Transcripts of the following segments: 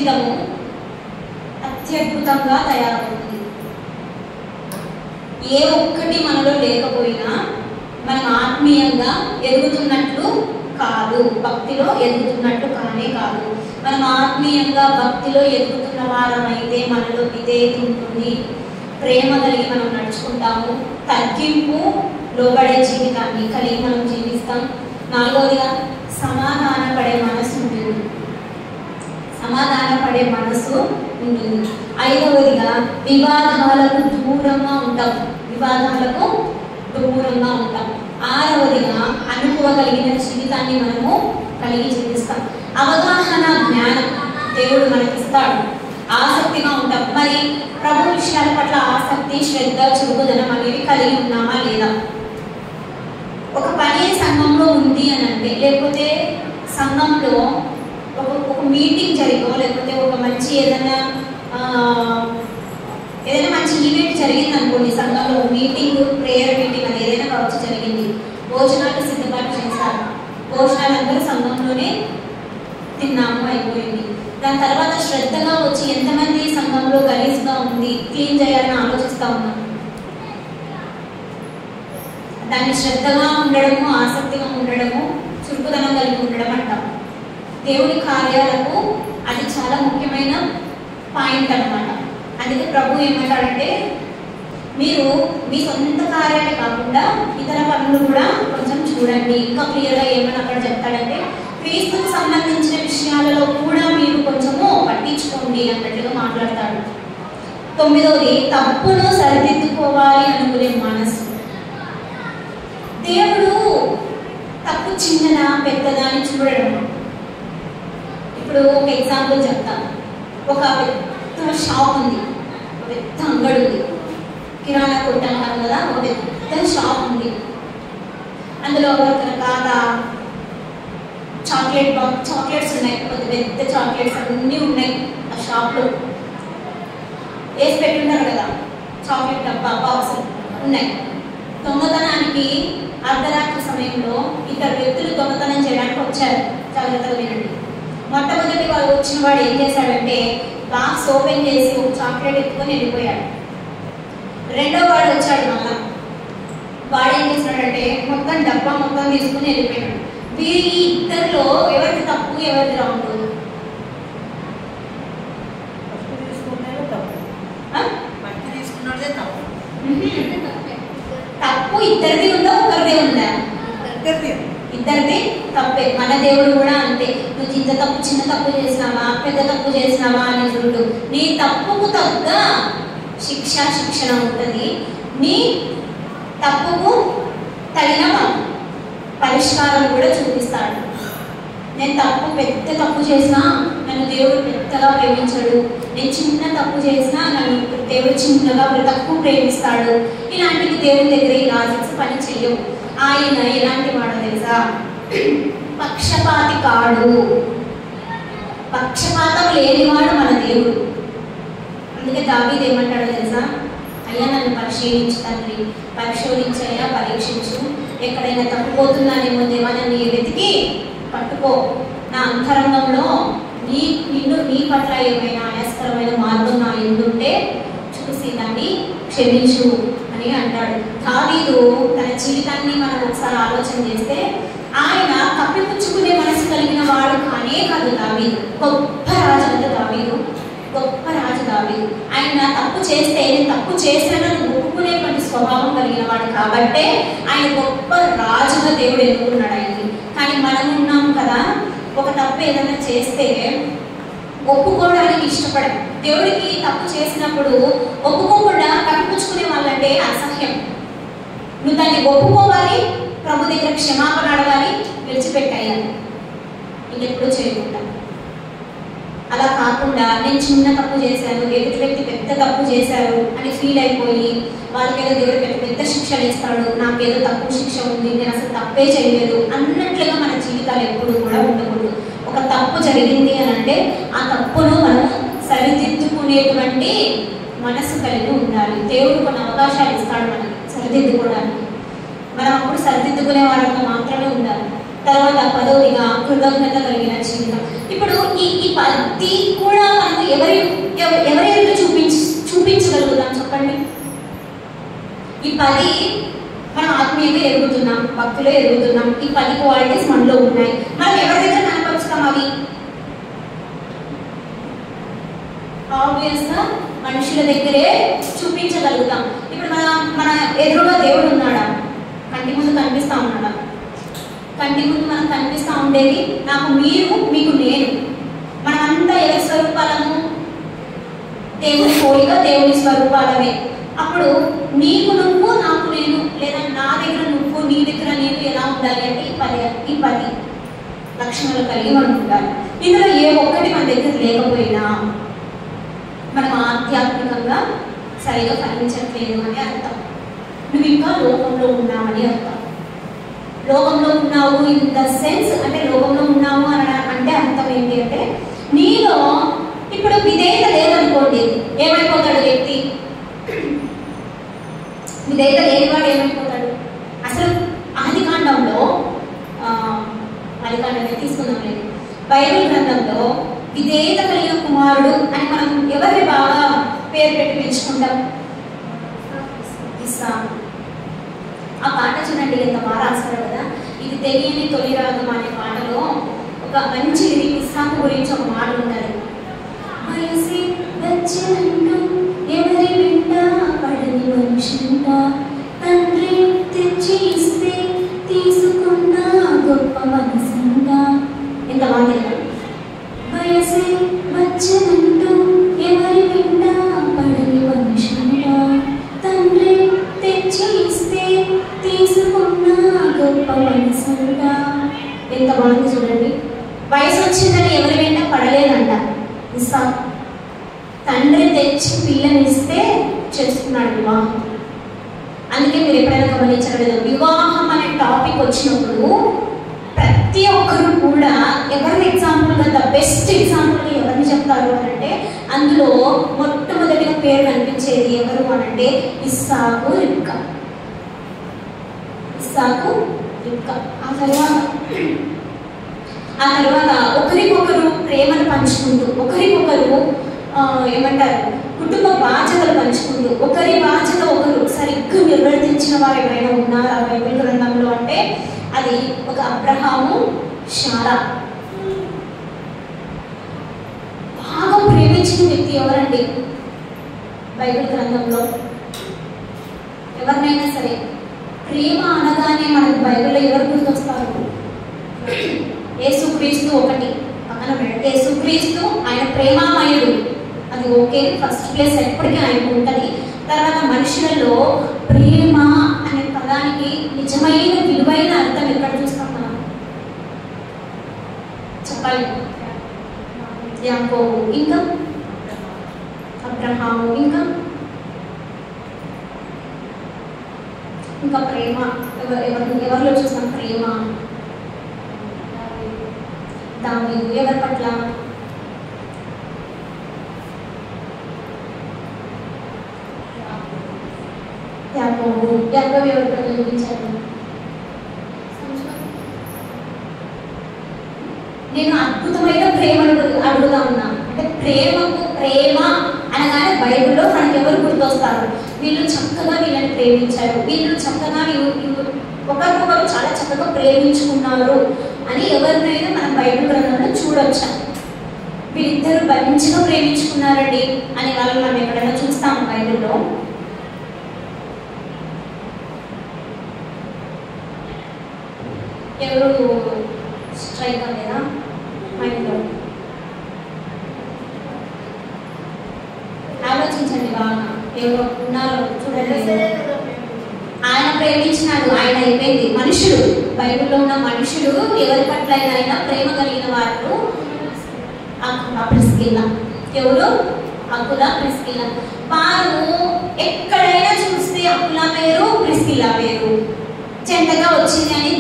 జీవితము అత్యద్భుతంగా తయారవుతుంది. ఏ ఒక్కటి మనలో లేకపోయినా మనం ఆత్మీయంగా ఎదుగుతున్నట్లు కాదు, భక్తిలో ఎదుగుతున్నట్లు కానే కాదు. మనం ఆత్మీయంగా భక్తిలో ఎదుగుతున్న వారమైతే మనలో విధేయత ఉంటుంది, ప్రేమ కలిగి మనం నడుచుకుంటాము, తగ్గింపు లోబడే జీవితాన్ని కలిగి మనం జీవిస్తాం. నాలుగవదిగా సమాధానపడే మనసు ఉంటుంది. సమాధానపడే మనసు ఉంటుంది. ఐదవదిగా వివాదాలకు దూరంగా ఉంటాం. వివాదాలకు దూరంగా ఉంటాం. ఆరవదిగా అనుకోగలిగిన జీవితాన్ని మనము కలిగి జీవిస్తాం. అవగాహన జ్ఞానం దేవుడు మనకిస్తాడు. ఆసక్తిగా ఉంటాం. మరి ప్రభు విషయాల పట్ల ఆసక్తి, శ్రద్ధ, చురుకుదనం అనేవి కలిగి ఉన్నామా లేదా? ఒక పని సంఘంలో ఉంది అని అంటే, లేకపోతే సంఘంలో ఒక మీటింగ్ జరిగో, లేకపోతే ఒక మంచి ఏదైనా మంచి ఈవెంట్ జరిగింది అనుకోండి, సంఘంలో మీటింగ్, ప్రేయర్ మీటింగ్ అని ఏదైనా కావచ్చు జరిగింది, భోజనాలు సిద్ధపాటు చేశారు, భోజనాలు అందరూ సంఘంలోనే తిన్నాము, అయిపోయింది. దాని తర్వాత శ్రద్ధగా వచ్చి ఎంతమంది సంఘంలో గలీజ్గా ఉంది, క్లీన్ చేయాలని ఆలోచిస్తూ ఉన్నాం. దాన్ని శ్రద్ధగా ఉండడము, ఆసక్తిగా ఉండడము, చురుకుదనం కలిగి ఉండడం అంటాం. దేవుడి కార్యాలకు అది చాలా ముఖ్యమైన పాయింట్ అన్నమాట. అందుకే ప్రభు ఏమంటాడంటే, మీరు మీ సొంత కార్యాలే కాకుండా ఇతర పనులు కూడా కొంచెం చూడండి. ఇంకా క్లియర్గా ఏమని అక్కడ చెప్తాడంటే, క్రీస్తుకు సంబంధించిన విషయాలలో కూడా మీరు కొంచెము పట్టించుకోండి అన్నట్లుగా మాట్లాడతాడు. 9వది తప్పును సరిదిద్దుకోవాలి అనుకునే మనసు. దేవుడు తప్పు చిన్నదా పెద్దదా అని చూడడం. ఇప్పుడు ఒక ఎగ్జాంపుల్ చెప్తాను. ఒక పెద్ద షాప్ ఉంది, ఒక పెద్ద అంగడి ఉంది, కిరాణా కొట్టు అంటారు కదా, ఒక పెద్ద షాప్ ఉంది. అందులో రకరకాల చాక్లెట్స్ ఉన్నాయి, పెద్ద పెద్ద చాక్లెట్స్ అన్నీ ఉన్నాయి ఆ షాప్లో. వేసి పెట్టున్నారు కదా చాక్లెట్ డబ్బా, బాక్స్ ఉన్నాయి. దొంగతనానికి అర్ధరాత్రి సమయంలో ఇద్దరు వ్యక్తులు దొంగతనం చేయడానికి వచ్చారు. జాగ్రత్తగా వినండి. మొట్టమొదటి వాడు వచ్చిన వాడు ఏం చేశాడంటే, బాక్స్ ఓపెన్ చేసి ఒక చాక్లెట్ ఎత్తుకొని వెళ్ళిపోయాడు. రెండో వాడు వచ్చాడు, మళ్ళా వాడు ఏం చేశాడంటే మొత్తం డబ్బా మొత్తం తీసుకుని వెళ్ళిపోయాడు. వీరి ఇద్దరిలో ఎవరికి తప్పు, ఎవరికి రాంగ్? తప్పు ఇద్దరిది ఉందా, ఒకరిదే ఉందా? ఇద్దరిది తప్పే. మన దేవుడు కూడా అంతే. నువ్వు ఇంత తప్పు, చిన్న తప్పు చేసినావా, పెద్ద తప్పు చేసినావా అని చూడు. నీ తప్పుకు తగ్గ శిక్షణ ఉంటుంది, నీ తప్పుకు తగిన పరిష్కారం కూడా చూపిస్తాడు. నేను పెద్ద తప్పు చేసినా నన్ను దేవుడు పెద్దగా ప్రేమించాడు, నేను చిన్న తప్పు చేసినా నన్ను దేవుడు చిన్నగా తక్కువ ప్రేమిస్తాడు. ఇలాంటివి దేవుడి దగ్గర ఈ లాజిక్స్ పని చెయ్యవు. ఆయన ఎలాంటి వాడు తెలుసా? పక్షపాతి కాడు, పక్షపాతం లేనివాడు మన దేవుడు. అందుకే దావీదు ఏమంటాడో తెలుసా? అయ్యా నన్ను పరిశీలించు తండ్రి, పరిశోధించయ్యా, పరీక్షించు, ఎక్కడైనా తప్పిపోతున్నానేమో దేవా నన్ను వెతికి పట్టుకో, నా అంతరంగంలో నీ పట్ల ఏమైనా అయస్కరమైన మార్గం నా ఎందుంటే చూసి దాన్ని క్షమించు అని అంటాడు. దావీదు తన జీవితాన్ని మనం ఒకసారి ఆలోచన చేస్తే, ఆయన కప్పిపుచ్చుకునే మనసు కలిగిన వాడు కానే కాదు దావీదు. గొప్ప రాజు అంటే దావీదు, గొప్ప రాజు దావీదు. ఆయన తప్పు చేస్తే నేను తప్పు చేశానని ఒప్పుకునేటువంటి స్వభావం కలిగిన వాడు కాబట్టే ఆయన గొప్ప రాజుగా దేవుడు ఎన్నుకున్నాడు ఆయనకి. కానీ మనం ఉన్నాం కదా, ఒక తప్పు ఏదైనా చేస్తే ఒప్పుకోవడానికి ఇష్టపడం. దేవుడికి తప్పు చేసినప్పుడు ఒప్పుకోకుండా కప్పిపుచ్చుకునే వాళ్ళంటే అసహ్యం. నువ్వు దాన్ని ఒప్పుకోవాలి, ప్రభు దగ్గర క్షమాపణ అడగాలి, విడిచిపెట్టాలి, ఇంకెప్పుడు చేయకుండా. అలా కాకుండా నేను చిన్న తప్పు చేశాను, ఎదుటి వ్యక్తి పెద్ద తప్పు చేశారు అని ఫీల్ అయిపోయి వాళ్ళకేదో దేవుడు పెద్ద శిక్షలు ఇస్తాడు, నాకేదో తక్కువ శిక్ష ఉంది, నేను అసలు తప్పే చేయలేదు అన్నట్లుగా మన జీవితాలు ఎప్పుడు కూడా ఉండకూడదు. ఒక తప్పు జరిగింది అని అంటే ఆ తప్పును మనం సరిదిద్దుకునేటువంటి మనసు కలిగి ఉండాలి. దేవుడు కొన్ని అవకాశాలు ఇస్తాడు మనకి సరిదిద్దుకోవడానికి. మనం అప్పుడు సరిదిద్దుకునే వాళ్ళతో మాత్రమే ఉండాలి. తర్వాత 10వదిగా కృతజ్ఞత కలిగిన జీవితం. ఇప్పుడు ఈ 10 కూడా మనకు ఎవరెవరు చూపించగలుగుతాం చెప్పండి? ఈ 10 మనం ఆత్మీయంగా ఎదుగుతున్నాం, భక్తులు ఎదుగుతున్నాం. ఈ 10 క్వాలిటీస్ మనలో ఉన్నాయి. మనం ఎవరి దగ్గర కనపరుస్తాం? అవి ఆబ్వియస్గా మనుషుల దగ్గరే చూపించగలుగుతాం. ఇప్పుడు మన ఎదురుగా దేవుడు ఉన్నాడా? కంటి ముందు కనిపిస్తా ఉన్నాడా? కంటి ముందు మనకు కనిపిస్తూ ఉండేది నాకు మీరు, మీకు నేను. మనమంతా ఎవరి స్వరూపాలము? దేవుని పోలిక, దేవుని స్వరూపాలమే. అప్పుడు నీకు నువ్వు, నాకు నేను, లేదా నా దగ్గర నువ్వు, నీ దగ్గర నేను ఎలా ఉండాలి అంటే ఈ 10 లక్షణాలు కలిగి మనం ఉండాలి. ఇందులో ఏ ఒక్కటి మన దగ్గర లేకపోయినా మనం ఆధ్యాత్మికంగా సరిగా ఫలించట్లేదు అని అర్థం. నువ్వు ఇంకా లోకంలో ఉన్నావని అర్థం. లోకంలో ఉన్నావు ఇన్ ద సెన్స్ అంటే లోకంలో ఉన్నావు అని అంటే అర్థం ఏంటి అంటే నీలో ఇప్పుడు విధేయత లేదనుకోండి, ఏమైపోతాడు వ్యక్తి? విధేయత లేనివాడు ఏమైపోతాడు? అసలు ఆదికాండంలో ఆదికాండమే తీసుకుందాం లేదు, బైబిల్ గ్రంథంలో విధేయత కలిగిన కుమారుడు అని మనం ఎవరిని బాగా పేరు పెట్టి పిలుచుకుంటాం? ఇస్సాకు. ఆ పాట చూడండి ఎంత బాగా రాస్తారు కదా. ఇది తెలియని తొలి రాగం అనే పాటలో ఒక మంచి ఇస్సాకు గురించి ఒక మాట ఉంటుంది. వయసి వచ్చినంటూ ఎవరి వెంట పడని మనుషుంట, తండ్రి తెచ్చి ఇస్తే తీసుకున్న గొప్ప మనసుంట. ఎంత బాగా వయసి వచ్చినంటూ ఎవరి వెంట పడని మనుషుంట, తండ్రి తెచ్చి ఇస్తే తీసుకున్న గొప్ప మనసుంట. ఎంత బాగుంది చూడండి. వయసు వచ్చిందని ఎవరి వెంట పడలేదంట ఇస్సాకు. తండ్రి తెచ్చి పిల్లనిస్తే చేసుకున్నాడు వివాహం. అందుకే మీరు ఎప్పుడైనా గమనించలేదు, వివాహం అనే టాపిక్ వచ్చినప్పుడు ప్రతి ఒక్కరు కూడా ఎవరిని ఎగ్జాంపుల్గా, ద బెస్ట్ ఎగ్జాంపుల్గా ఎవరిని చెప్తారు అని అంటే అందులో మొట్టమొదటిగా పేరు కనిపించేది ఎవరు అని అంటే ఇస్సాకు, రిబ్కా. ఇస్సాకు, రిబ్కా. ఆ తర్వాత ఒకరికొకరు ప్రేమను పంచుకుంటూ, ఒకరికొకరు ఏమంటారు కుటుంబ బాధ్యతలు పంచుకుంటూ, ఒకరి బాధ్యత ఒకరు సరిగ్గా నిర్వర్తించిన వారు ఎవరైనా ఉన్నారా బైబిల్ గ్రంథంలో అంటే అది ఒక అబ్రహాము, శారా. బాగా ప్రేమించిన వ్యక్తి ఎవరండి బైబిల్ గ్రంథంలో? ఎవరినైనా సరే ప్రేమ అనగానే మనకు బైబిల్లో ఎవరు గుర్తొస్తారు? యేసుక్రీస్తు ఒకటి పక్కన పెడితే, యేసుక్రీస్తు ఆయన ప్రేమామయుడు, అది ఓకే, ఫస్ట్ ప్లేస్ ఎప్పటికీ ఆయనకు ఉంటుంది. తర్వాత మనుషులలో ప్రేమ అనే పదానికి నిజమైన విలువైన అర్థం ఎక్కడ చూస్తాం మనం? చెప్పాలి. యాకోబు, ఇంకా అబ్రహాము, ఇంకా ప్రేమ ఎవరిలో చూస్తాం ప్రేమ? దావీదు. ఎవరి పట్ల? యాకోబు. యాకోబు ఎవరి పట్ల చూపించారు? నేను అద్భుతమైన ప్రేమను అడుగుతా ఉన్నా అంటే ప్రేమ అనగానే బైబిల్లో మనకి ఎవరు గుర్తొస్తారు? వీళ్ళు చక్కగా వీళ్ళని ప్రేమించారు, వీళ్ళు చక్కగా ఒకరికొకరు చాలా చక్కగా ప్రేమించుకున్నారు అని ఎవరినైనా మనం బైబిల్ గ్రంథంలో చూడొచ్చా? వీళ్ళిద్దరు మంచిగా ప్రేమించుకున్నారండి అనే వాళ్ళు మనం ఎక్కడైనా చూస్తాము బైబిల్లో? ఎవరు స్ట్రైక్ అవ్వలేదా మైండ్లో? ఆలోచించండి బాగా, ఎవరు ఉన్నారో చూడండి. ఆయన ప్రేమించినాడు, ఆయన అయిపోయింది. మనుషుడు, బైబిల్లో ఉన్న మనుషుడు ఎవరి పట్ల అయినా ప్రేమ కలిగిన వారు ప్రిస్కిల్లా. ఎవరు? అకులా, ప్రిస్కిల్లా. వారు ఎక్కడైనా చూస్తే అకులా పేరు, ప్రిస్కిల్లా పేరు చెంటగా వచ్చింది అని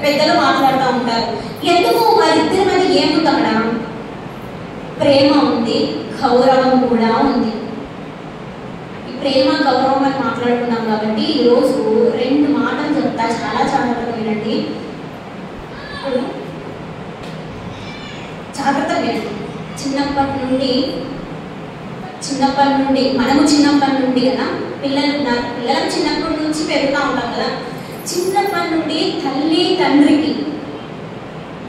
పెద్దలు మాట్లాడుతూ ఉంటారు. ఎందుకు? వారిద్దరి మధ్య ఏముంది అక్కడ? ప్రేమ ఉంది, గౌరవం కూడా ఉంది. ఈ ప్రేమ గౌరవం అని మాట్లాడుకున్నాం కాబట్టి ఈరోజు 2 మాటలు చెప్తా, చాలా చాలా వినండి. వినండి. చిన్నప్పటి నుండి మనము చిన్నప్పటి నుండి కదా పిల్లలకు చిన్నప్పటి నుంచి పెరుగుతూ ఉంటాం కదా. చిన్నప్పటి నుండి తల్లి తండ్రికి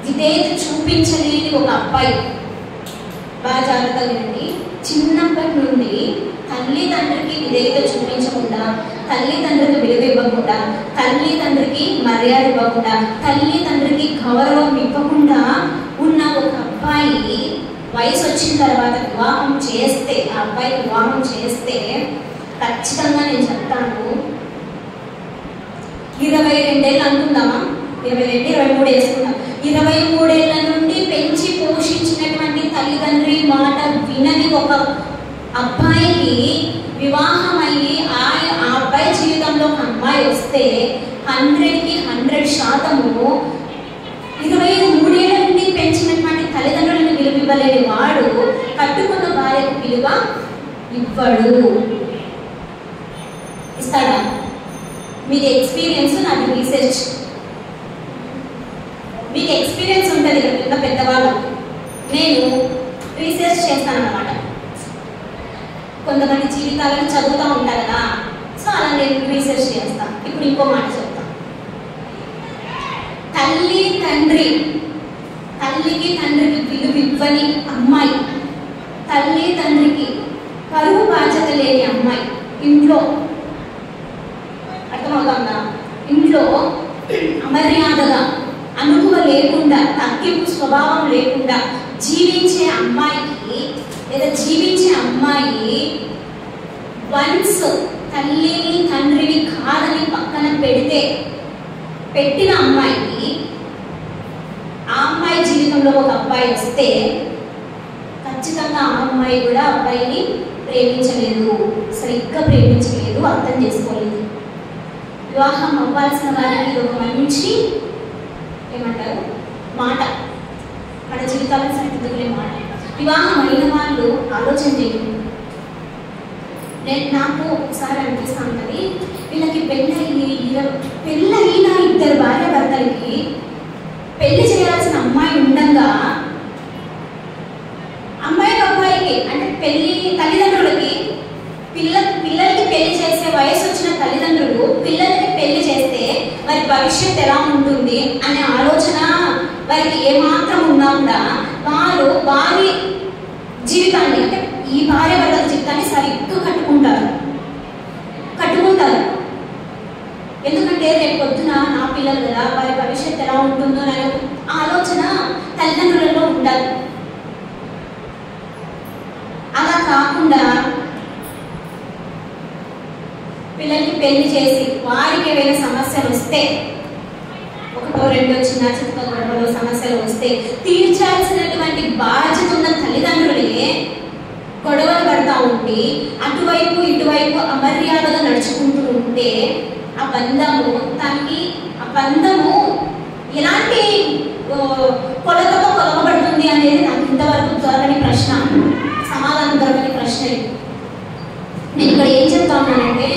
విధేయత చూపించలేని ఒక అబ్బాయి, బాగా జాగ్రత్తగా వినండి, చిన్నప్పటి నుండి తల్లి తండ్రికి విధేయత చూపించకుండా, తల్లి తండ్రికి విలువ ఇవ్వకుండా, తల్లి తండ్రికి మర్యాద ఇవ్వకుండా, తల్లి తండ్రికి గౌరవం ఇవ్వకుండా ఉన్న ఒక అబ్బాయి వయసు వచ్చిన తర్వాత వివాహం చేస్తే, ఆ అబ్బాయికి వివాహం చేస్తే ఖచ్చితంగా నేను చెప్తాను, 22 ఏళ్ళు అనుకుందామా, 22, 23 వేసుకుందాం, 23 ఏళ్ళ నుండి పెంచి పోషించినటువంటి తల్లిదండ్రి మాట వినని ఒక అబ్బాయికి వివాహం అయ్యి ఆ అబ్బాయి జీవితంలో ఒక అమ్మాయి వస్తే 100కి 100% 23 ఏళ్ళ నుండి పెంచినటువంటి తల్లిదండ్రులను విలువ ఇవ్వలేని వాడు కట్టుకున్న భార్యకు విలువ ఇవ్వడు. ఇస్తాడా? మీది ఎక్స్పీరియన్స్, నాది రీసెర్చ్. మీకు ఎక్స్పీరియన్స్ ఉంటుంది కదా పెద్దవాళ్ళు, నేను రీసెర్చ్ చేస్తాను అన్నమాట. కొంతమంది జీవితాలను చదువుతూ ఉంటారు కదా, సో అలా నేను రీసెర్చ్ చేస్తాను. ఇప్పుడు ఇంకో మాట చెప్తాను. తల్లికి తండ్రికి విలువ ఇవ్వని అమ్మాయి, తల్లి తండ్రికి పరువు బాధ్యత లేని అమ్మాయి, ఇంట్లో అర్థమవుతుందా, ఇంట్లో అమర్యాదగా, అనుభవ లేకుండా, తగ్గింపు స్వభావం లేకుండా జీవించే అమ్మాయికి లేదా జీవించే అమ్మాయి వన్స్ తల్లిని తండ్రిని కాదని పక్కన పెట్టిన అమ్మాయికి, ఆ అమ్మాయి జీవితంలో ఒక అబ్బాయి వస్తే ఖచ్చితంగా ఆ అమ్మాయి కూడా అబ్బాయిని ప్రేమించలేదు, సరిగ్గా ప్రేమించలేదు, అర్థం చేసుకోలేదు. వివాహం అవ్వాల్సిన వారికి ఒక మంచి ఏమంటారు మాట, మన జీవితాలను సరిదిద్దుకునే మాట. వివాహం అయిన వాళ్ళు ఆలోచన చేయండి. నాకు ఒకసారి అనిపిస్తూ ఉంటుంది, వీళ్ళకి పెళ్ళయిన 2 భార్య భర్తలకి పెళ్లి చేయాల్సిన అమ్మాయి ఉండగా, అమ్మాయికి అబ్బాయికి అంటే పెళ్లి తల్లిదండ్రులకి పిల్లలకి పెళ్లి చేసే వయసు వచ్చిన తల్లిదండ్రులు పిల్లలకి పెళ్లి చేస్తే వారి భవిష్యత్తు ఎలా ఉంటుంది అనే ఆలోచన వారికి ఏమాత్రం ఉన్నా కూడా వారు వారి జీవితాన్ని, అంటే ఈ భార్య భర్తల జీవితాన్ని సరిగ్గా కట్టుకుంటారు. ఎందుకంటే రేపు పొద్దున నా పిల్లలు కదా, వారి భవిష్యత్తు ఎలా ఉంటుందో అనే ఆలోచన తల్లిదండ్రులలో ఉండాలి. అలా కాకుండా పిల్లలకి పెళ్లి చేసి వారికి ఏవైనా సమస్యలు వస్తే, 1, 2 చిన్న చిన్న గొడవలు సమస్యలు వస్తే తీర్చాల్సినటువంటి బాధ్యత ఉన్న తల్లిదండ్రులే గొడవలు పడతా ఉండి అటువైపు ఇటువైపు అమర్యాదగా నడుచుకుంటూ ఉంటే ఆ బంధము ఎలాంటి కొలతతో కొలవబడుతుంది అనేది నాకు ఇంతవరకు దొరకని ప్రశ్న, సమాధానం దొరకని ప్రశ్న. నేను ఇక్కడ ఏం చెప్తా ఉన్నానంటే,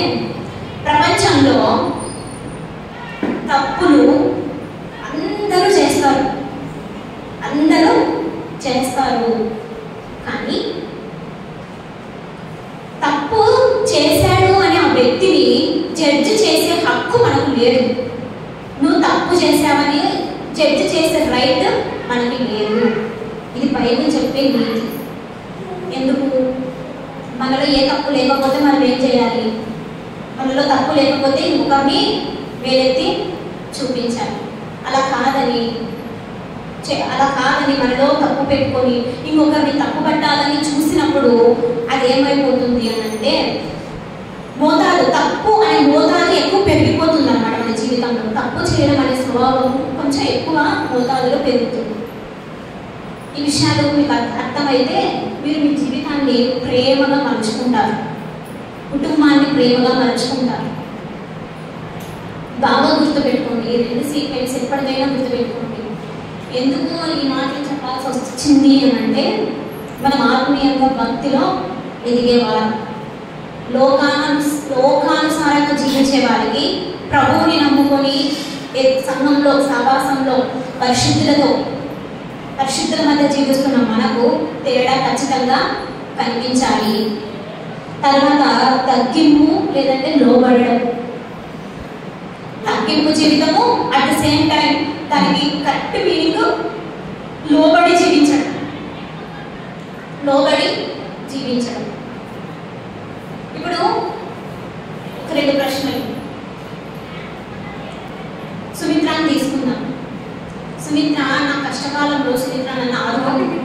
ప్రపంచంలో తప్పులు అందరూ చేస్తారు, కానీ తప్పు చేశాడు అని ఆ వ్యక్తిని జడ్జి చేసే హక్కు మనకు లేదు. నువ్వు తప్పు చేశావని జడ్జి చేసే రైట్ మనకి లేదు. ఇది బైబిల్ చెప్పే నీతి. ఎందుకు? మనలో ఏ తప్పు లేకపోతే మనం ఏం చేయాలి? మనలో తప్పు లేకపోతే ముఖాన్ని వేలెత్తి చూపించాలి. అలా కాదని మనలో తప్పు పెట్టుకొని ఇంకొకరిని తప్పు పట్టాలని చూసినప్పుడు అది ఏమైపోతుంది అని అంటే, తప్పు అనే మోతాదు ఎక్కువ పెరిగిపోతుంది అన్నమాట. మన జీవితంలో తప్పు చేయడం అనే స్వభావం కొంచెం ఎక్కువ మోతాదులో పెరుగుతుంది. ఈ విషయాలు మీకు అర్థమైతే మీరు మీ జీవితాన్ని ప్రేమగా మలుచుకుంటారు, కుటుంబాన్ని ప్రేమగా మలుచుకుంటారు. బాగా గుర్తుపెట్టుకోండి, ఈ 2 సీక్వెన్స్ ఎప్పటికైనా గుర్తుపెట్టుకోండి. ఎందుకు ఈ మాటలు చెప్పాల్సి వచ్చింది అని అంటే, మనం ఆత్మీయంగా భక్తిలో ఎదిగేవారు, లోకానుసారంగా జీవించే వారికి, ప్రభువుని నమ్ముకొని సంఘంలో సావాసంలో పరిశుద్ధులతో పరిశుద్ధుల మధ్య జీవిస్తున్న మనకు తేడా ఖచ్చితంగా కనిపించాలి. తర్వాత తగ్గింపు లేదంటే లోబడడం. తగ్గింపు జీవితము అట్ ద సేమ్ టైం దానికి కరెక్ట్ మీనింగ్ లోబడి జీవించడం. లోబడి జీవించడం. ఇప్పుడు ఒక 2 ప్రశ్నలు. సుమిత్రాన్ని తీసుకుందాం. సుమిత్ర నా కష్టకాలంలో సుమిత్ర నన్ను ఆదుకునింది.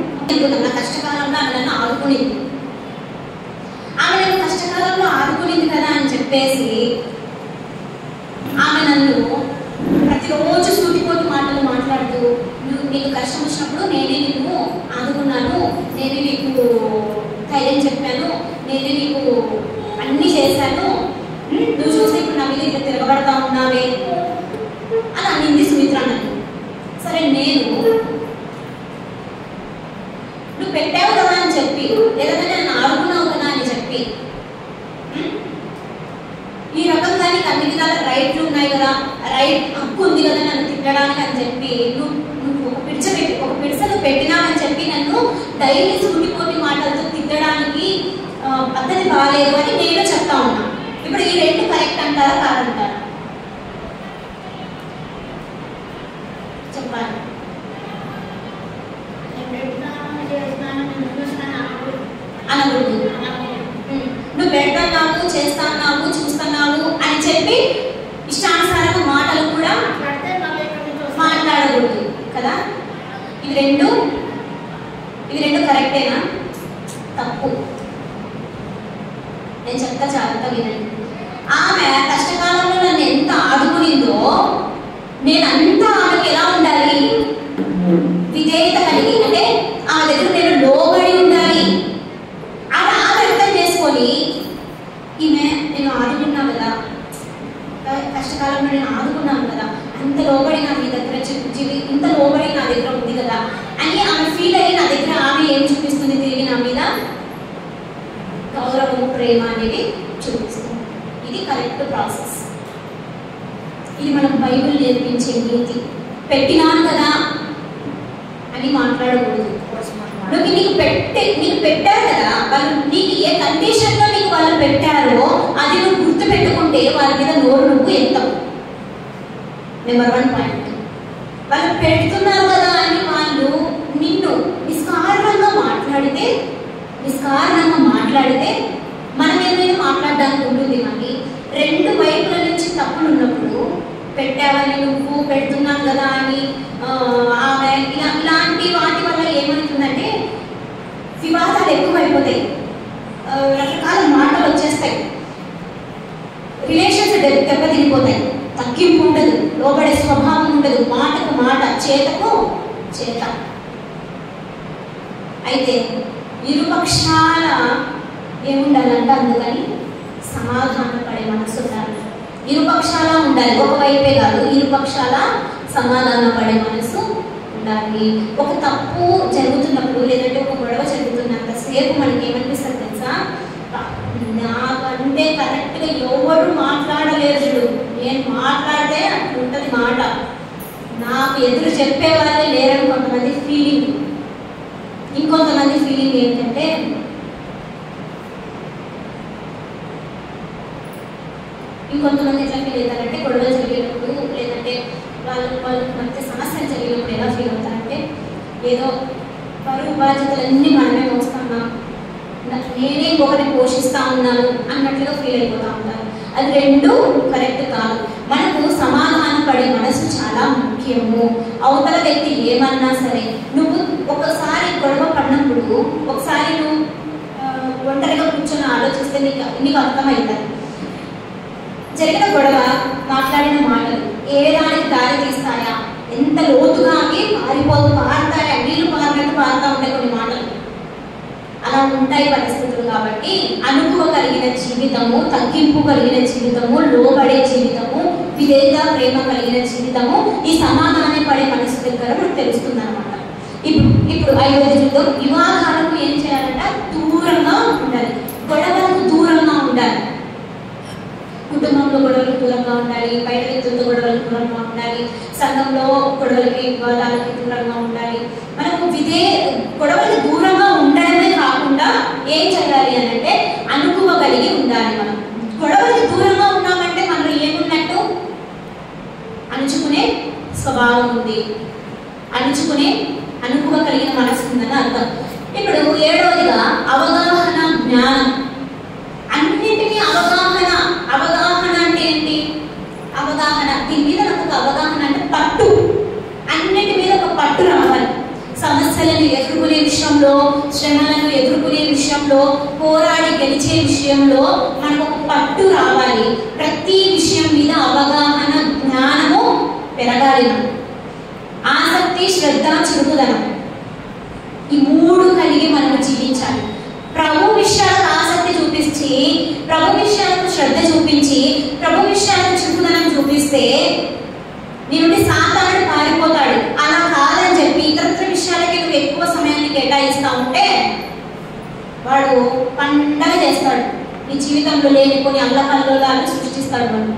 నా కష్టకాలంలో నన్ను ఆదుకునింది. ఆమె నన్ను కష్టకాలంలో ఆదుకునింది కదా అని చెప్పేసి ఆమె నన్ను ప్రతిరోజు సూటిపోటి మాటలు మాట్లాడుతూ నీకు కష్టం వచ్చినప్పుడు నేనే నిన్ను ఆదుకున్నాను, నేనే నీకు ధైర్యం చెప్పాను, నేనే నీకు అన్నీ చేశాను, నువ్వు చూస్తే ఇప్పుడు నా మీద ఇట్లా తిరగబడతా ఉన్నావే అని అనింది సుమిత్ర నన్ను. సరే నేను నువ్వు పెట్టావు కదా అని చెప్పి లేదంటే నన్ను ఆడుకున్నావు కదా అని చెప్పి ఈ రకంగా నీకు అన్ని విధాల రైట్లు ఉన్నాయి కదా, రైట్ హక్కు ఉంది కదా నన్ను తిట్టడానికి అని చెప్పి నువ్వు ఒక పిడిసను పెట్టినావని చెప్పి నన్ను డైలీ సూటిపోటి మాటలతో తిట్టడానికి పద్ధతి బాగాలేదు అని నేను చెప్తా ఉన్నా. ఇప్పుడు ఈ 2 కరెక్ట్ అంటారా కాదంటారా చెప్పాలి? అనకూడదు. నువ్వు పెడతావు, చేస్తావు, చూస్తున్నావు అని చెప్పి ఇష్టానుసారంగా మాటలు కూడా మాట్లాడకూడదు కదా. ఇవి రెండు కరెక్టేనా? తప్పు. నేను చెప్తా జాగ్రత్త వినండి. ఆమె కష్టకాలంలో నన్ను ఎంత ఆదుకునిందో నేను అంతా ఆమెకి ఎలా ఉండాలి? విధేయత కలిగి, అంటే ఆమె దగ్గర నేను లోబడి ఉండాలి. ఆమె అర్థం చేసుకొని ఈమె నేను ఆదుకున్నా కదా, కష్టకాలంలో నేను ఆదుకున్నాను కదా, అంత లోబడి నా మీ దగ్గర ఇంత లోబడి నా దగ్గర ఉంది కదా అని ఆమె ఫీల్ అయ్యి నా దగ్గర ఆమె ఏం చూపిస్తుంది? తిరిగి నా మీద గౌరవము, ప్రేమ అనేది చూపిస్తుంది. ఇది కరెక్ట్ ప్రాసెస్. ఇది మనకు బైబిల్ నేర్పించే నీతి. పెట్టినాను కదా అని మాట్లాడకూడదు. నీకు పెట్టారు కదా వాళ్ళు, నీకు ఏ కండిషన్లో నీకు వాళ్ళు పెట్టారో అది నువ్వు గుర్తు పెట్టుకుంటే వాళ్ళ మీద నోరు నువ్వు ఎత్తవు. Number 1 point. వాళ్ళు పెడుతున్నారు కదా అని వాళ్ళు నిన్ను నిష్కారణంగా మాట్లాడితే మనం ఏమైనా మాట్లాడడానికి ఉంటుంది. మనకి 2 వైపుల నుంచి తప్పులు ఉన్నప్పుడు పెట్టావని నువ్వు, పెడుతున్నాను కదా అని ఆమె ఇలాంటి వాటి వల్ల ఏమవుతుందంటే వివాదాలు ఎక్కువైపోతాయి, రకరకాల మాటలు వచ్చేస్తాయి, రిలేషన్స్ దెబ్బతిరిగిపోతాయి, తగ్గింపు ఉండదు, లోబడే స్వభావం ఉండదు, మాటకు మాట, చేతకు చేత. అయితే ఇరుపక్షాల ఏముండాలంటే అందుకని సమాధానపడే మనసు ఉండాలి. ఇరుపక్షాల ఉండాలి, ఒకవైపే కాదు, ఇరుపక్షాల సమాధానపడే మనసు ఉండాలి. ఒక తప్పు జరుగుతున్నప్పుడు లేదంటే ఒక గొడవ జరుగుతున్నంతసేపు మనకి ఏమనిపిస్తుంది తెలుసా? నాకంటే కరెక్ట్గా ఎవరు మాట్లాడలేదు, నేను మాట్లాడితే అట్లా ఉంటుంది మాట, నాకు ఎదురు చెప్పే వాళ్ళే లేరని కొంతమంది ఫీలింగ్. ఇంకొంతమంది ఫీలింగ్ ఏంటంటే ఇంకొంతమంది ఎట్లా ఫీల్ అవుతారంటే గొడవలు జరిగేటప్పుడు లేదంటే వాళ్ళ మధ్య సమస్యలు జరిగినప్పుడు ఎలా ఫీల్ అవుతారంటే ఏదో పరువు బాధ్యతలన్నీ మనమే మోస్తున్నాం, నేనే ఒకరిని పోషిస్తా ఉన్నాను అన్నట్లుగా ఫీల్ అయిపోతూ ఉంటారు. అది 2 కరెక్ట్ కాదు. మనకు సమాధానం పడే మనసు చాలా ముఖ్యము. అవతల వ్యక్తి ఏమన్నా సరే నువ్వు ఒకసారి గొడవ పడినప్పుడు ఒకసారి నువ్వు ఒంటరిగా కూర్చొని ఆలోచిస్తే నీకు అర్థమవుతుంది. జరిగిన గొడవ, మాట్లాడిన మాటలు ఏ దానికి దారి తీస్తాయా, ఎంత లోతుగా అవి పారుతాయా, నీళ్లు పారినట్టు పారుతూ ఉంటాయి కొన్ని మాటలు, అలా ఉంటాయి పరిస్థితులు. కాబట్టి అనుభవ కలిగిన జీవితము, తగ్గింపు కలిగిన జీవితము, లోబడే జీవితము, విధేయత, ప్రేమ కలిగిన జీవితము ఈ సమాధానం పడే మనసు దగ్గర మనకు తెలుస్తుంది అనమాట. ఇప్పుడు 5వ చూద్దాం. వివాహాలకు ఏం చేయాలంట? దూరంగా ఉండాలి, గొడవలకు దూరంగా ఉండాలి. కుటుంబంలో గొడవలకు దూరంగా ఉండాలి, బయట వ్యక్తులతో గొడవలకు దూరంగా ఉండాలి, సంఘంలో గొడవలకి, వివాదాలకి దూరంగా ఉండాలి. మనకు గొడవలు దూరంగా ఉండడమే కాకుండా ఏం చేయాలి అని అంటే అనుకోగలిగి ఉండాలి. మనం గొడవలు దూరంగా ఉన్నామంటే మనలో ఏమున్నట్టు? అణుచుకునే స్వభావం ఉంది, అనుకోగలిగిన మనసు ఉందని అర్థం. ఇప్పుడు 7వదిగా అవగాహన జ్ఞానం. అన్నింటినీ అవగాహన అంటే ఏంటి? అవగాహన, దీని మీద నాకు ఒక అవగాహన అంటే పట్టు, అన్నిటి మీద ఒక పట్టు రావాలి. సమస్యలను ఎదుర్కొనే విషయంలో, శ్రమలను ఎదుర్కొనే విషయంలో, పోరాడి గెలిచే విషయంలో మనకు ఒక పట్టు రావాలి. ప్రతి విషయం మీద అవగాహన జ్ఞానము పెరగాలి. ఆసక్తి, శ్రద్ధ, చురుకుదనం, ఈ 3 కలిగి మనం జీవించాలి. ప్రభు విషయాలకు ఆసక్తి చూపించి, ప్రభు విషయాలకు శ్రద్ధ చూపించి, ప్రభు విషయాలకు చురుకుదనం చూపిస్తే నీ నుండి సాతానుడు పారిపోతాడు. అలా కాదని చెప్పి ఇతరత్ర విషయాలకి నువ్వు ఎక్కువ సమయాన్ని కేటాయిస్తా ఉంటే వాడు పండగ చేస్తాడు. నీ జీవితంలో లేని కొన్ని అల్లకల్లోలాలు సృష్టిస్తాడు వాడు.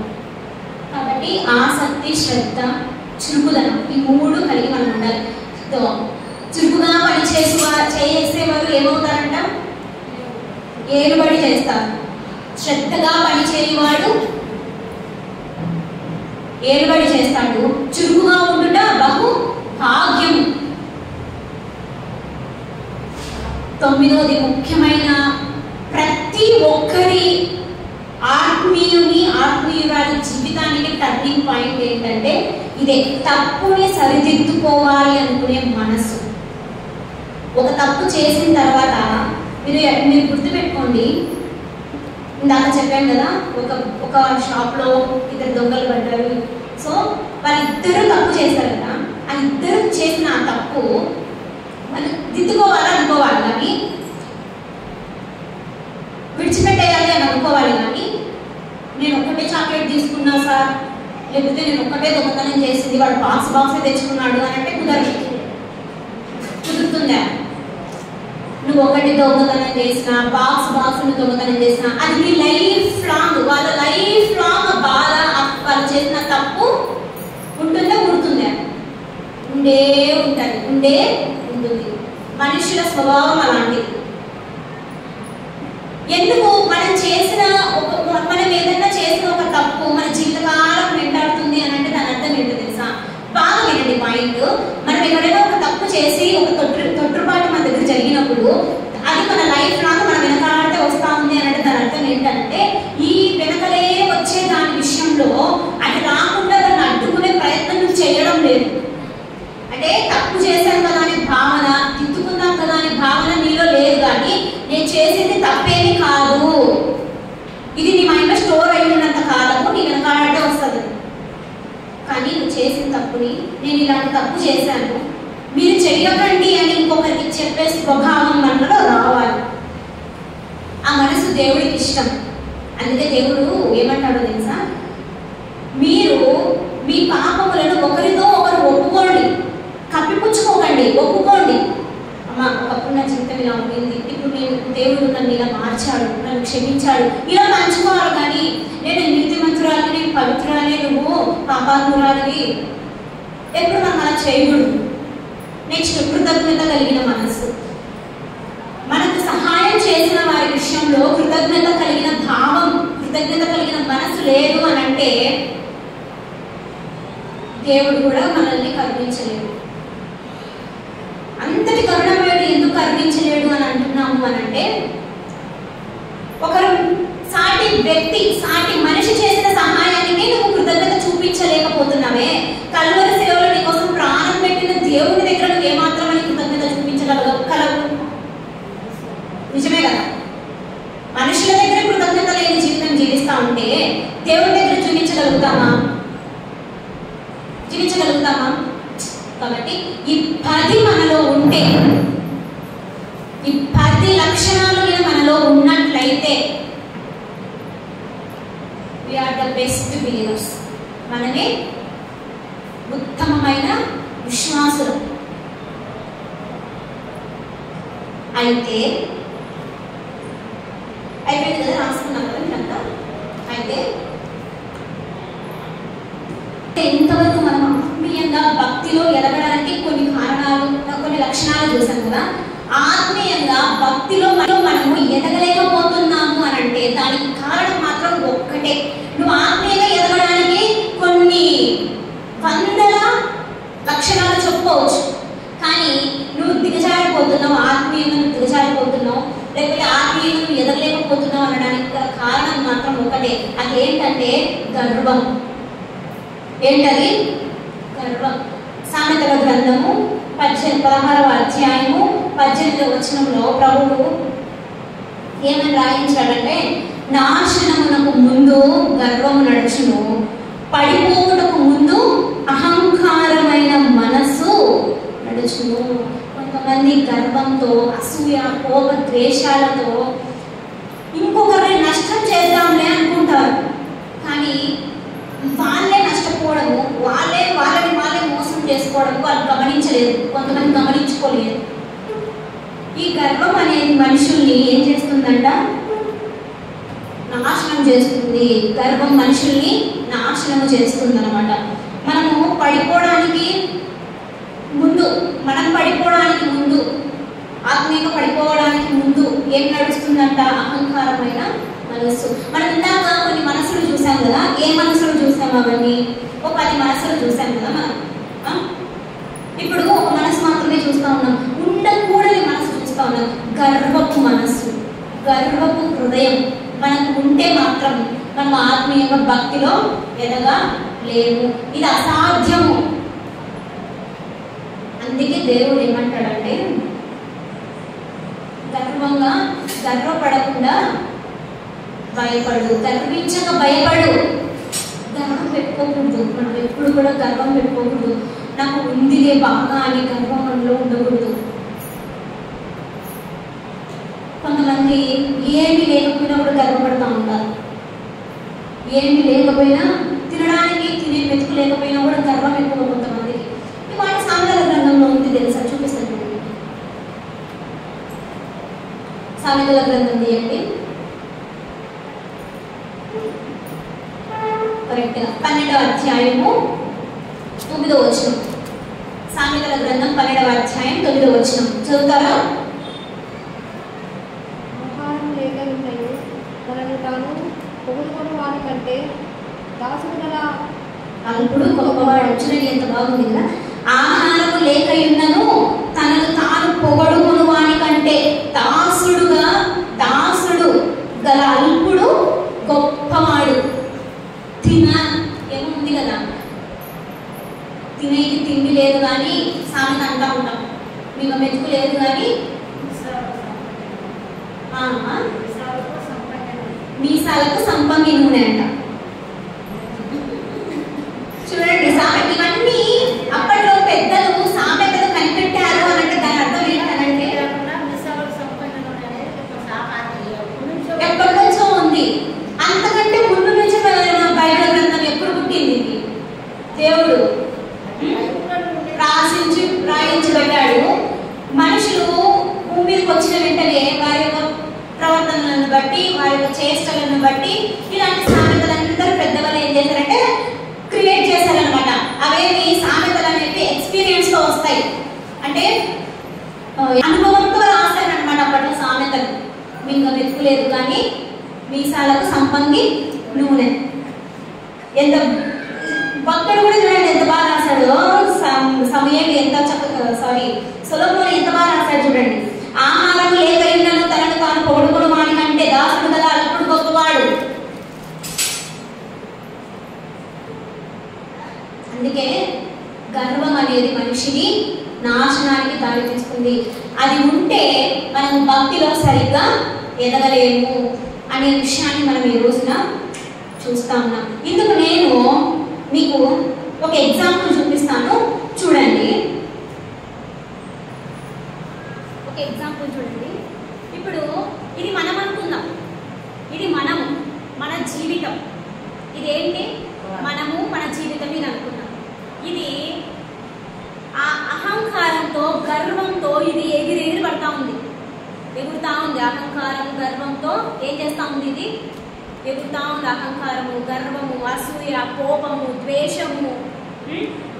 కాబట్టి ఆసక్తి, శ్రద్ధ, చురుకుదనం, ఈ 3 కలిగి మనం ఉండాలి. చురుకుగా పని చేసేవారు ఏమవుతారంట? ఏలుబడి చేస్తారు. శ్రద్ధగా పని చేయవాడు ఏలుబడి చేస్తాడు. చురుకుగా ఉండుట బహు భాగ్యం. 9వది ముఖ్యమైన, ప్రతి ఒక్కరి ఆత్మీయురాలి జీవితానికి టర్నింగ్ పాయింట్ ఏంటంటే ఇదే, తప్పుని సరిదిద్దుకోవాలి అనుకునే మనసు. ఒక తప్పు చేసిన తర్వాత మీరు గుర్తుపెట్టుకోండి, ఇందాక చెప్పాను కదా, ఒక షాప్లో 2 దొంగలు పడ్డారు. సో వాళ్ళిద్దరూ తప్పు చేశారు కదా, ఆ ఇద్దరు చేసిన ఆ తప్పు వాళ్ళు దిద్దుకోవాలనుకోవాలి, కానీ విడిచిపెట్టేయాలి అని అనుకోవాలి. కానీ నేను ఒక్కటే చాక్లెట్ తీసుకున్నా సార్, లేకపోతే నేను ఒక్కటే దొంగతనం చేసింది, వాడు బాక్స్ తెచ్చుకున్నాడు అని అంటే కుదురుతుందా? నువ్వు ఒకటి దొంగతనం చేసినా, బాక్స్ దొంగతనం చేసినా, అది నీ లైఫ్ లాంగ్, వాళ్ళ లైఫ్ లాంగ్ బాధ, వాళ్ళు చేసిన తప్పు ఉంటుందా? ఉంటుంది. మనుషుల స్వభావం అలాంటిది. ఎందుకు? మనం ఏదైనా చేసిన ఒక తప్పు మన జీవితకాలం వెంటాడుతుంది అని అంటే దాని అర్థం ఏంటో తెలుసా? బాగా వినండి పాయింట్. మనం ఎక్కడైనా ఒక తప్పు చేసి ఒక తొట్టుపాటు మన దగ్గర జరిగినప్పుడు అది మన లైఫ్ లాంగ్ మన వెనకాడితే వస్తా ఉంది అని అంటే దాని అర్థం ఏంటంటే ఈ వెనకలే వచ్చే దాని విషయంలో అది రాకుండా దాన్ని అడ్డుకునే ప్రయత్నం నువ్వు చేయడం లేదు. అంటే తప్పు చేశాను కదా అనే భావన, తిట్టుకుందాం కదా అనే భావన నీలో లేదు. కానీ నేను చేసింది తప్పేమి కాదు, ఇది నీ మైండ్లో స్టోర్ అయినంత కాలము నీ వెనకాడే వస్తుంది. కానీ నువ్వు చేసిన తప్పుని, నేను ఇలాంటి తప్పు చేశాను, మీరు చెయ్యకండి అని ఇంకొకరికి చెప్పే స్వభావం మనలో రావాలి. ఆ మనసు దేవుడికి ఇష్టం. అందుకే దేవుడు ఏమంటాడో తెలుసా? మీరు మీ పాపములను ఒకరితో ఒకరు ఒప్పుకోండి, కప్పిపుచ్చుకోకండి, ఒప్పుకోండి. అమ్మ, ఒకప్పుడు నా జీవితం ఇలా ఉండింది, ఇప్పుడు దేవుడు నన్ను ఇలా మార్చాడు, నన్ను క్షమించాడు, ఇలా పంచుకోవాలి. కానీ నేను నీతిమంతురాలి, నేను పవిత్రాలే, నువ్వు పాపాత్మురాలివి, ఎప్పుడు మనం అలా చేయకూడదు. నెక్స్ట్, కృతజ్ఞత కలిగిన మనసు. మనకు సహాయం చేసిన వారి విషయంలో కృతజ్ఞత కలిగిన భావం, కృతజ్ఞత కలిగిన మనసు లేదు అని అంటే దేవుడు కూడా మనల్ని కరుణించలేడు. అంతటి కరుణమయుడు ఎందుకు కరుణించలేడు అని అంటున్నాము అని అంటే, ఒకరు సాటి వ్యక్తి, సాటి మనిషి చేసిన సహాయానికి నువ్వు కృతజ్ఞత చూపించలేకపోతున్నావే. కల్వరి సేవలో నీ కోసం ప్రాణం పెట్టిన దేవుని దగ్గర నువ్వు ఏమాత్రమని కృతజ్ఞత చూపించగలవు? నిజమే కదా? మనుషుల దగ్గర కృతజ్ఞత లేని జీవితం జీవిస్తా ఉంటే దేవుని దగ్గర జీవించగలుగుతామా? కాబట్టి ఈ 10 మనలో ఉంటే, ఈ 10 లక్షణాలు మనలో ఉన్నట్లయితే we are the best believers. మనమే ఉత్తమమైన విశ్వాసులు. అయితే అయిపోయింది కదా, రాసుకున్నాం కదా మీరంతా. అయితే ఇంతవరకు మనం ఆత్మీయంగా భక్తిలో ఎదగడానికి కొన్ని కారణాలు, కొన్ని లక్షణాలు చూస్తాం. కదా. ఆత్మీయంగా భక్తిలో మనము ఎదగలేకపోతున్నాము అని అంటే దానికి కారణం మాత్రం ఒక్కటే. నువ్వు ఆత్మీయంగా ఎదగడానికి కొన్ని వందల లక్షణాలు చెప్పుకోవచ్చు, కానీ నువ్వు దిగజారిపోతున్నావు, ఆత్మీయంగా నువ్వు దిగజారిపోతున్నావు, లేకపోతే ఆత్మీయంగా నువ్వు ఎదగలేకపోతున్నావు అనడానికి కారణం మాత్రం ఒకటే. అదేంటంటే గర్వం. ఏంటది? గర్వం. సామెతల గ్రంథము 16వ అధ్యాయము 18వ వచనంలో ప్రభువు ఏమని రాయించాడంటే, నాశనమునకు ముందు గర్వము నడుచును, పడిపోవుటకు ముందు అహంకారమైన మనస్సు నడుచును. కొంతమంది గర్వంతో, అసూయ, కోప ద్వేషాలతో ఇంకొకరిని నష్టం చేద్దాంలే అనుకుంటారు, కానీ వాళ్ళే నష్టపోవడము, వాళ్ళని మోసం చేసుకోవడం వాళ్ళు గమనించలేదు, కొంతమంది గమనించుకోలేదు. ఈ గర్వం అనేది మనుషుల్ని ఏం చేస్తుందంట? నాశనం చేస్తుంది. గర్వం మనుషుల్ని నాశనం చేస్తుంది అనమాట. మనం పడిపోవడానికి ముందు ఆత్మీయంగా పడిపోవడానికి ముందు ఏం నడుస్తుందంట? అహంకారమైన మనస్సు. మనం ఇందాక కొన్ని మనసులు చూసాం కదా. ఏ మనసులు చూసాం? అవన్నీ ఒక 10 మనసులు చూసాం కదా మనం. ఇప్పుడు ఒక మనసు మాత్రమే చూస్తూ ఉన్నాం, ఉండకూడని మనసు చూస్తూ ఉన్నాం. గర్వపు మనస్సు, గర్వపు హృదయం మనకు ఉంటే మాత్రం మనం ఆత్మీయంగా భక్తిలో ఎదగలేము. ఇది అసాధ్యము. అందుకే దేవుడు ఏమంటాడంటే, గర్వపడకుండా భయపడు, గర్వించక భయపడు. గర్వం పెట్టుకోకూడదు. మనం ఎప్పుడు కూడా గర్వం పెట్టుకోకూడదు. నాకు ఉందిలే బాగా అని గర్వం మనలో ఉండకూడదు. కొంతమంది ఏమి లేకపోయినా కూడా గర్వపడుతూ ఉంటారు. ఏమి లేకపోయినా, తినడానికి తినే మెతుకు లేకపోయినా కూడా గర్వం ఎక్కువ కొంతమందికి. ఈ మాట సామెతల గ్రంథంలో ఉంది తెలుసా? చూపిస్తాను. సామెతల గ్రంథం తీయండి, కరెక్ట్గా 12వ అధ్యాయము 9వ వచనం. సామెతల గ్రంథం 12వ అధ్యాయం 9వ వచనం చదువుతారా? ఆహారం లేక తనను తాను పొగుడుకొని వారి కంటే దాసుడు గల అల్పుడు గొప్పవాడు. చూడండి ఎంత బాగుంది కదా. ఆహారము లేక ఉన్నను తనను తాను పొగడుకొని వాని కంటే దాసుడు గల అల్పుడు గొప్పవాడు. ఏముంది కదా, తినేకి తిండి లేదు కానీ సామెత అంటా ఉంటాం, మీకు మెతుకు లేదు కానీ మీసాలకు సంపంగి నూనె అంట. చూడండి, ఇవన్నీ అప్పట్లో పెద్దలు సామెతలు కనిపెట్టారు అనంటే దాని అర్థం ఏంటంటే ఎప్పటి నుంచో ఉంది. అంతకంటే ముందు నుంచి బైబిల్ గ్రంథం ఎప్పుడు పుట్టింది? దేవుడు రాయించి పెట్టాడు. మనుషులు భూమి మీదకి వచ్చిన వెంటనే వారి యొక్క ప్రవర్తనలను బట్టి, వారి యొక్క చేష్టలను బట్టి ఇలాంటి సామెతలందరూ పెద్దవాళ్ళు ఏం చేశారంటే క్రియేట్ చేశారనమాట. అవేమి సామెతలు అనేవి ఎక్స్పీరియన్స్ తో వస్తాయి, అంటే అనుభవంతో రాశారనమాట అప్పట్లో సామెతలు. మీకు వెతుకులేదు కానీ మీసాలకు సంపంగి నూనె. ఎంత భక్తుడు కూడా చూడండి ఎంత బాగా రాశాడు. సమయం ఎంత చక్కగా, సొలొమోను ఎంత బాగా రాశాడు చూడండి. ఆహారం లేక ఉన్నను తనను తాను పొగడుకొని వాని కంటే దాసుడు గల అల్పుడు గొప్పవాడు. అందుకే గర్వం అనేది మనిషిని నాశనానికి దారి తీస్తుంది. అది ఉంటే మనం భక్తిలో సరిగ్గా ఎదగలేము అనే విషయాన్ని మనం ఈ రోజున చూస్తా ఉన్నాం. ఇందుకు నేను మీకు ఒక ఎగ్జాంపుల్ చూపిస్తాను, చూడండి. ఒక ఎగ్జాంపుల్ చూడండి. ఇప్పుడు ఇది మనం అనుకుందాం, ఇది మన జీవితం. ఇదేంటి? మన జీవితం ఇది అనుకున్నాం. ఇది ఆ అహంకారంతో, గర్వంతో ఇది ఎగిరి పడతా ఉంది, ఎగురుతా ఉంది. అహంకారం గర్వంతో ఏం చేస్తా ఉంది? ఇది ఎగురుతా ఉంది. అహంకారము, గర్వము, అసూయ, కోపము, ద్వేషము,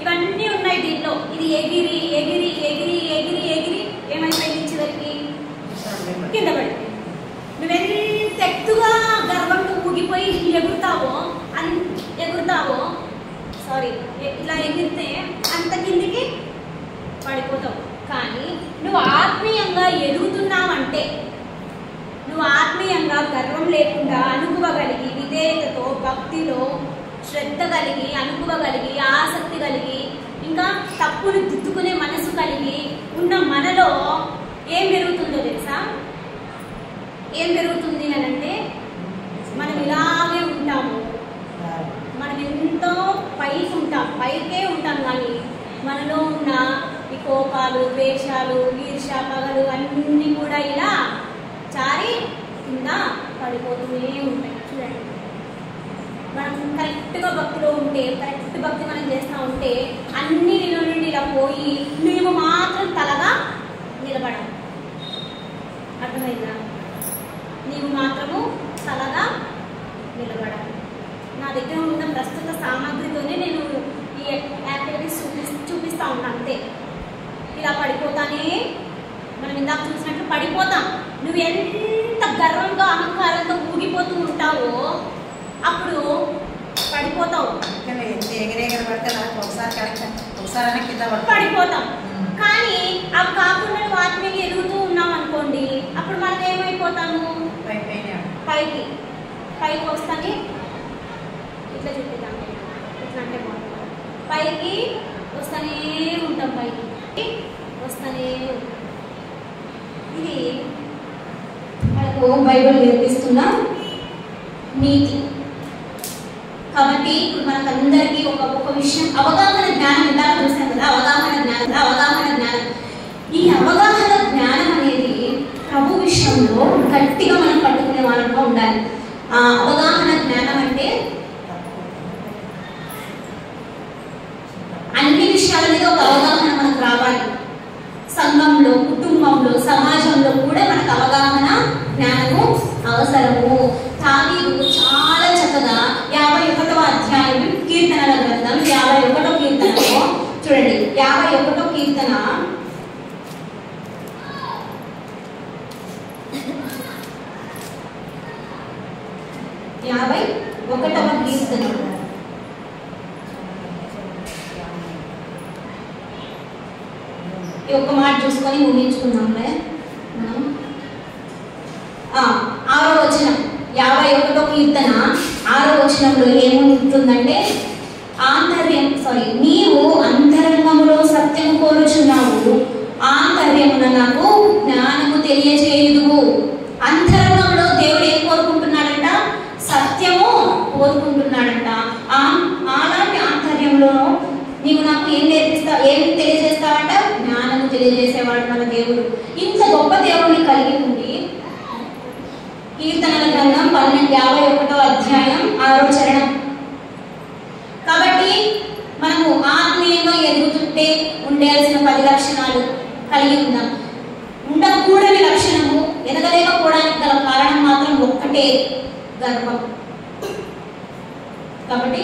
ఇవన్నీ ఉన్నాయి దీంట్లో. ఇది ఎగిరి ఎగిరి ఎగిరి ఎగిరి ఎగిరి ఏమైపోయింది? ఎగిరితే అంత కిందికి పడిపోతావు. కానీ నువ్వు ఆత్మీయంగా ఎదుగుతున్నావంటే, నువ్వు ఆత్మీయంగా గర్వం లేకుండా అనుకువ కలిగి, విధేయతతో, భక్తిలో శ్రద్ధ కలిగి, అనుకువ కలిగి, ఆసక్తి కలిగి, ఇంకా తప్పులు దిద్దుకునే మనసు కలిగి ఉన్న మనలో ఏం పెరుగుతుందో తెలుసా? ఏం పెరుగుతుంది అని అంటే, మనం ఇలాగే ఉంటాము. మనం ఎంతో పైకి ఉంటాం, పైకే ఉంటాం, కానీ మనలో ఉన్న ఈ కోపాలు, ద్వేషాలు, ఈర్ష్య, పగలు అన్నీ కూడా ఇలా చారి కింద పడిపోతూనే ఉంటాయి. చూడండి, మనం కరెక్ట్గా భక్తిలో ఉంటే, కరెక్ట్ భక్తి మనం చేస్తూ ఉంటే అన్నిటిలో నుండి ఇలా పోయి మేము మాత్రం తలగా నిలబడాలి. అర్థమైందా? నీవు మాత్రము తలగా నిలబడాలి. నా దగ్గర ఉన్న ప్రస్తుత సామాగ్రితోనే నేను ఈ యాక్టివిటీస్ చూపిస్తూ ఉంటాను అంతే. ఇలా పడిపోతానే, మనం ఇందాక చూసినట్లు పడిపోతాం. నువ్వు ఎంత గర్వంగా అహంకారంతో ఊగిపోతూ ఉంటావో అప్పుడు పడిపోతావు. పడిపోతాం. కానీ అవి కాకుండా నువ్వు ఆత్మీయంగా ఎదుగుతూ ఉన్నావు అనుకోండి, అప్పుడు మనం ఏమైపోతాము? పైకి వస్తానే ఇట్లా చూపిద్దాం, ఇట్లా అంటే బాగుంటుంది. పైకి వస్తానే ఉంటాం, పైకి వస్తానే ఉంటాం. ఇది మనకు బైబిల్ నేర్పిస్తున్న నీతి. కాబట్టి ఇప్పుడు మనకందరికీ ఒక విషయం, అవగాహన జ్ఞానం ఇందాక చూసాం కదా, అవగాహన జ్ఞానం. ఈ అవగాహన జ్ఞానం అనేది ప్రభు విషయంలో గట్టిగా మనం పట్టుకునే వాళ్ళంగా ఉండాలి. ఆ అవగాహన జ్ఞానం అంటే అన్ని విషయాల మీద ఒక అవగాహన మనకు రావాలి. సంఘంలో, కుటుంబంలో, సమాజంలో కూడా మనకు అవగాహన జ్ఞానము అవసరము. దావీదు చాలా చక్కగా 51వ అధ్యాయం కీర్తనల గ్రంథం 51వ కీర్తనలో చూడండి, 51వ కీర్తన 51వ కీర్తన ఈ ఒక్క మాట చూసుకొని ముగించుకుందాంలే మనం. 6వ వచనం, 51వ కీర్తన 6వ వచనంలో ఏముంటుందంటే, నీవు అంతరంగములో సత్యము కోరుచున్నావు, ఆంతర్యమున నాకు జ్ఞానము తెలియజేయుదువు. అంతరంగంలో దేవుడు ఏం కోరుకుంటున్నాడంట? సత్యము కోరుకుంటున్నాడంట. అలాంటి ఆంతర్యంలో నీవు నాకు ఏం తెలియజేస్తావంట? జ్ఞానము తెలియజేసేవాడు మన దేవుడు. ఇంత గొప్ప దేవుడిని కలిగి ఉండి కీర్తనల గ్రంథం 51వ అధ్యాయం 6వ చరణం. కాబట్టి మనము ఆత్మీయంగా ఎదుగుతుంటే ఉండాల్సిన 10 లక్షణాలు కలిగి ఉందాం. ఉండకూడని లక్షణము, ఎదగలేకపోవడానికి గల కారణం మాత్రం ఒక్కటే, గర్వం. కాబట్టి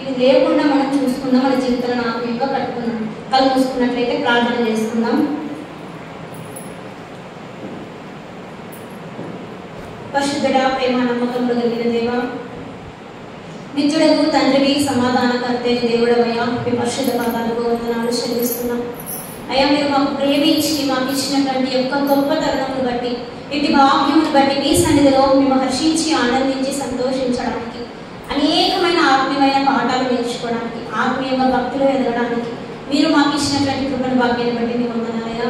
ఇది లేకుండా మనం చూసుకుందాం, మన జీవితాలను ఆత్మీయంగా కట్టుకుందాం. కళ్ళు చూసుకున్నట్లయితే ప్రార్థన చేసుకుందాం. పరిశుద్ధుడా, ప్రేమ నమ్మకంలో కలిగిన దేవ, నిత్యుడకు తండ్రివి, సమాధానకర్తైన దేవుడవయ్యా, మీ పరిశుద్ధ పాదాలకు వందనాలు చెల్లిస్తున్నాం. అయ్యా, మీరు మాకు ప్రేమించి మాకు ఇచ్చినటువంటి యొక్క గొప్ప తరుణమును బట్టి, ఇటు భాగ్యమును బట్టి మీ సన్నిధిలో మేము హర్షించి ఆనందించి సంతోషించడానికి, అనేకమైన ఆత్మీయమైన పాఠాలు నేర్చుకోవడానికి, ఆత్మీయంగా భక్తిలో ఎదగడానికి మీరు మాకు ఇచ్చినటువంటి కృపణ భాగ్యాన్ని బట్టి మేము వందనాలయ్యా.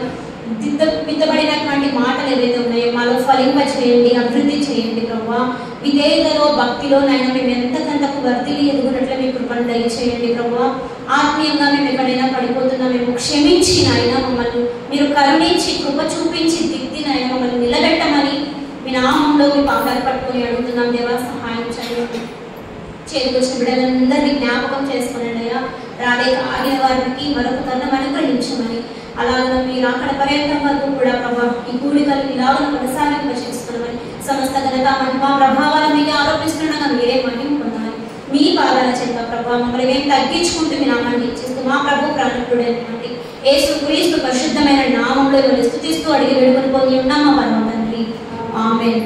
విత్తబడినటువంటి మాటలు ఏవైతే ఉన్నాయో మాలో ఫలింప చేయండి, అభివృద్ధి చేయండి ప్రభువా. విధేయతలో, భక్తిలో నాయన మేము ఎంతకంతకు వర్ధిల్లి ఎదుగునట్లు మీ కృపను దయచేయండి ప్రభువా. ఆత్మీయంగా మేము ఎక్కడైనా పడిపోతున్నా మేము క్షమించి నాయన మమ్మల్ని మీరు కరుణించి కృప చూపించి దిద్ది నాయన మమ్మల్ని నిలబెట్టమని మీ నామంలో మీ పాదాలు పట్టుకొని అడుగుతున్నాం దేవా. సహాయం చేయండి. చేరుకొచ్చిన బిడ్డలందరినీ జ్ఞాపకం చేసుకునండి అయ్యా. రాలేక ఆగిన వారికి మరొక తరుణం అనుగ్రహించమని, అలాగే మీరు అక్కడ పర్యంతం వరకు కూడా ప్రభా ఈ కూడికలు ఇలాగ కొనసాగింప చేసుకున్నామని, సమస్త ఘనత మహిమ ప్రభావాల మీద ఆరోపిస్తుండగా మీరే మహిమ పొందాలి. మీ పాదాల చెంత ప్రభా మమ్మల్ని మేము తగ్గించుకుంటూ మీ నామాన్ని ఇచ్చేస్తూ మా ప్రభు ప్రాణుడైనటువంటి యేసుక్రీస్తు పరిశుద్ధమైన నామంలో స్తుతిస్తూ అడిగి వేడుకొని పొంది ఉన్నాం మా పరమ తండ్రి. ఆమేన్.